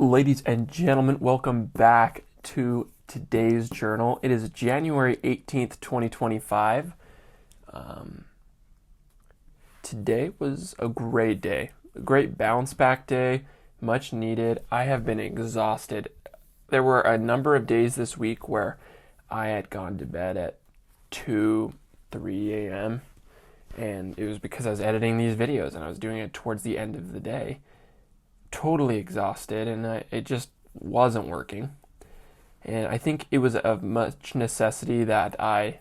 Ladies and gentlemen, welcome back to today's journal. It is January 18th, 2025. Today was a great day, a great bounce back day, much needed. I have been exhausted. There were a number of days this week where I had gone to bed at 2, 3 a.m. and it was because I was editing these videos and I was doing it towards the end of the day. Totally exhausted, and it just wasn't working. And I think it was of much necessity that I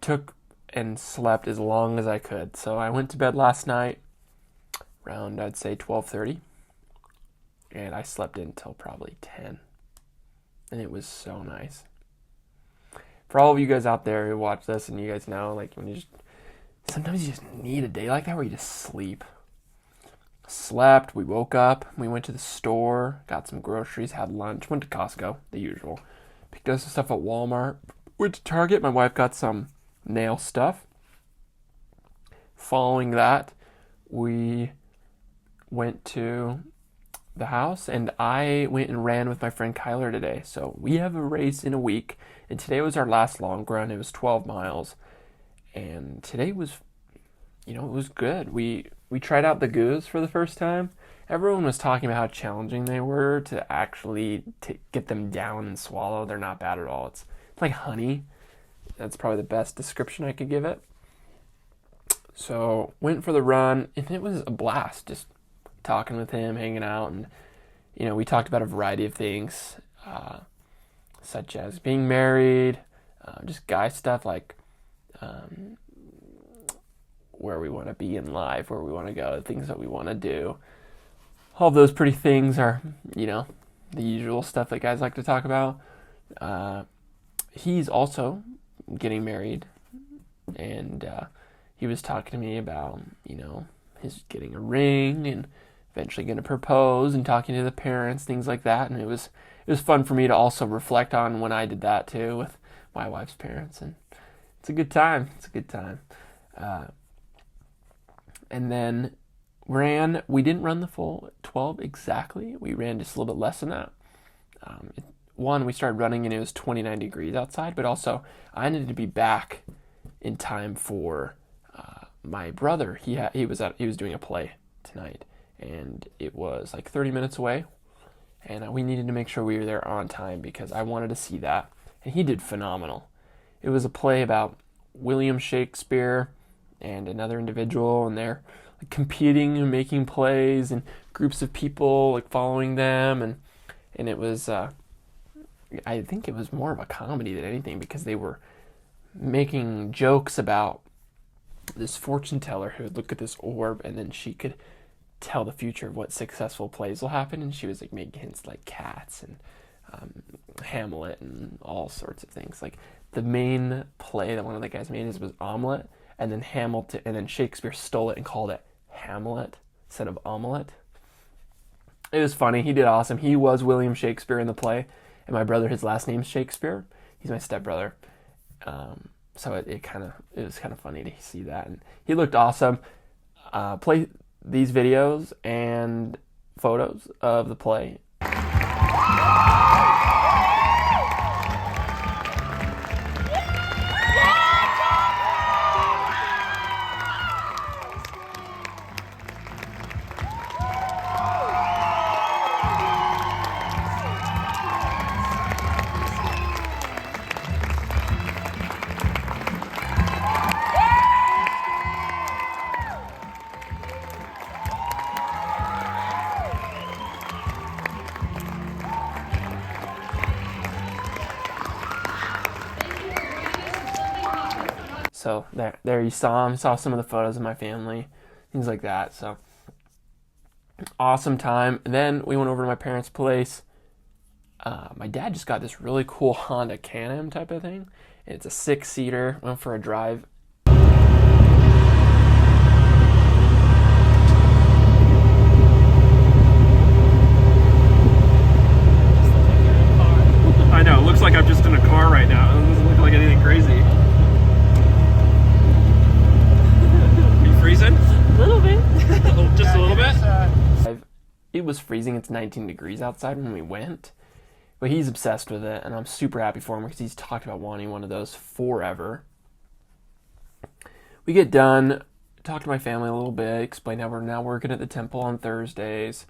took and slept as long as I could. So I went to bed last night around, I'd say, 12:30, and I slept until probably 10. And it was so nice. For all of you guys out there who watch this, and you guys know, like, sometimes you just need a day like that where you just sleep. Slept, we woke up, we went to the store, got some groceries, had lunch, went to Costco, the usual. Picked up some stuff at Walmart, went to Target, my wife got some nail stuff. Following that, we went to the house, and I went and ran with my friend Kyler today. So we have a race in a week, and today was our last long run. It was 12 miles, and today was, it was good. We tried out the goos for the first time. Everyone was talking about how challenging they were to actually get them down and swallow. They're not bad at all. It's like honey. That's probably the best description I could give it. So went for the run, and it was a blast just talking with him, hanging out, and we talked about a variety of things, such as being married, just guy stuff like where we want to be in life, where we want to go, the things that we want to do. All of those pretty things are, the usual stuff that guys like to talk about. He's also getting married, and he was talking to me about, his getting a ring and eventually going to propose and talking to the parents, things like that. And it was fun for me to also reflect on when I did that too with my wife's parents, and it's a good time. And then we didn't run the full 12 exactly. We ran just a little bit less than that. We started running and it was 29 degrees outside, but also I needed to be back in time for my brother. He was doing a play tonight, and it was like 30 minutes away, and we needed to make sure we were there on time because I wanted to see that, and he did phenomenal. It was a play about William Shakespeare and another individual, and they're like competing and making plays, and groups of people like following them, and it was I think it was more of a comedy than anything because they were making jokes about this fortune teller who would look at this orb, and then she could tell the future of what successful plays will happen, and she was like making hints like Cats and Hamlet and all sorts of things. Like the main play that one of the guys made was Omelette, and then Hamilton, and then Shakespeare stole it and called it Hamlet instead of Omelette. It was funny. He did awesome. He was William Shakespeare in the play, and my brother, his last name's Shakespeare. He's my stepbrother. So it was kind of funny to see that, and he looked awesome. Play these videos and photos of the play. So there you saw some of the photos of my family, things like that. So awesome time. And then we went over to my parents' place. My dad just got this really cool Honda Can-Am type of thing. It's a 6-seater. Went for a drive. I know. It looks like I'm just in a car right now. It doesn't look like anything crazy. Are you freezing? A little bit. Just a little bit? was freezing. It's 19 degrees outside when we went. But he's obsessed with it, and I'm super happy for him because he's talked about wanting one of those forever. We get done, talk to my family a little bit, explain how we're now working at the temple on Thursdays.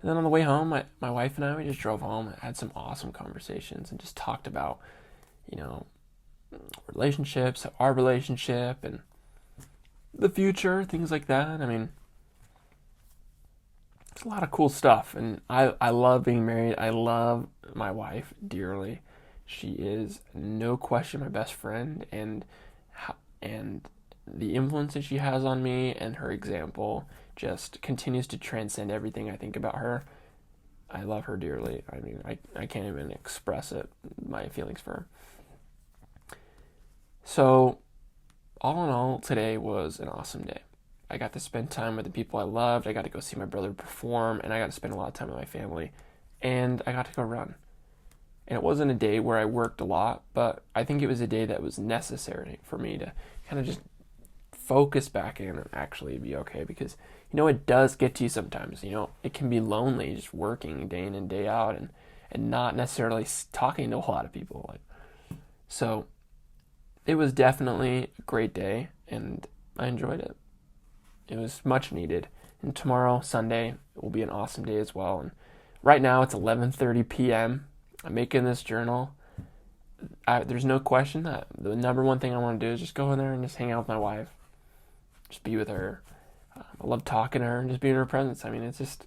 And then on the way home, my wife and I, we just drove home and had some awesome conversations and just talked about, relationships, our relationship, and the future, things like that. I mean, it's a lot of cool stuff, and I love being married. I love my wife dearly. She is no question my best friend, and the influence that she has on me and her example just continues to transcend everything I think about her. I love her dearly. I mean, I can't even express it, my feelings for her. So, all in all, today was an awesome day. I got to spend time with the people I loved. I got to go see my brother perform, and I got to spend a lot of time with my family. And I got to go run. And it wasn't a day where I worked a lot, but I think it was a day that was necessary for me to kind of just focus back in and actually be okay, because it does get to you sometimes. It can be lonely just working day in and day out and not necessarily talking to a lot of people. So it was definitely a great day, and I enjoyed it. It was much needed. And tomorrow, Sunday, will be an awesome day as well. And right now it's 11:30 p.m. I'm making this journal. There's no question that the number one thing I want to do is just go in there and just hang out with my wife. Just be with her. I love talking to her and just being in her presence. I mean, it's just,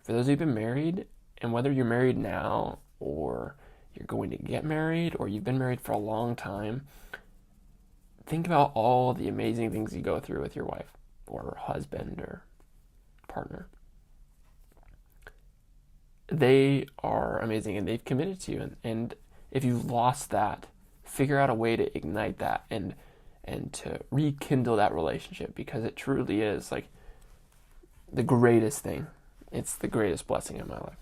for those who've been married, and whether you're married now or you're going to get married or you've been married for a long time, think about all the amazing things you go through with your wife or husband or partner. They are amazing, and they've committed to you. And if you've lost that, figure out a way to ignite that and to rekindle that relationship, because it truly is like the greatest thing. It's the greatest blessing in my life.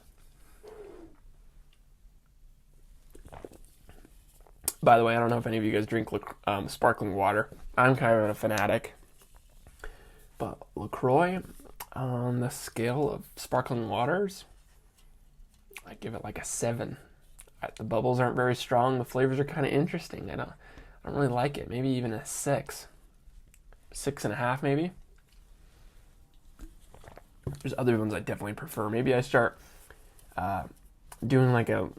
By the way, I don't know if any of you guys drink sparkling water. I'm kind of a fanatic. But LaCroix, on the scale of sparkling waters, I give it like a 7. The bubbles aren't very strong. The flavors are kind of interesting. I don't really like it. Maybe even a 6. 6.5 maybe. There's other ones I definitely prefer. Maybe I start doing like a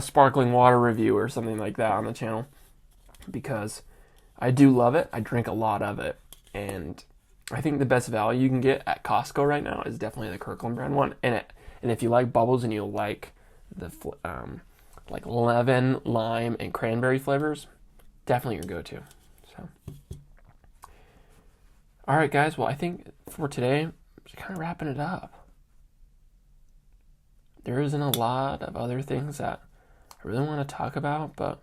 sparkling water review or something like that on the channel, because I do love it. I drink a lot of it, and I think the best value you can get at Costco right now is definitely the Kirkland brand one. And if you like bubbles and you like the like lemon, lime, and cranberry flavors, definitely your go-to. So, all right, guys. Well, I think for today, just kind of wrapping it up. There isn't a lot of other things that I really want to talk about, but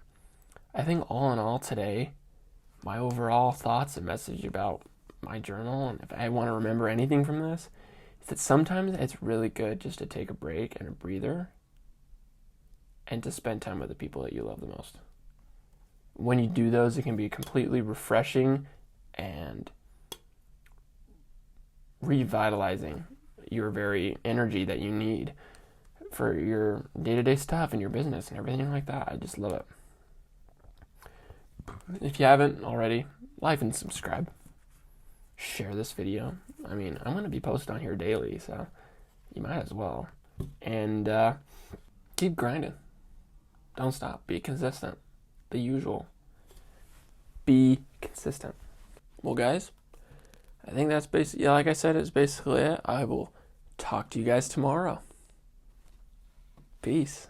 I think all in all today, my overall thoughts and message about my journal, and if I want to remember anything from this, is that sometimes it's really good just to take a break and a breather and to spend time with the people that you love the most. When you do those, it can be completely refreshing and revitalizing your very energy that you need for your day-to-day stuff and your business and everything like that. I just love it. If you haven't already, like and subscribe. Share this video. I mean, I'm going to be posting on here daily, so you might as well. And keep grinding. Don't stop. Be consistent. The usual. Be consistent. Well, guys, I think that's basically, like I said, it's basically it. I will talk to you guys tomorrow. Peace.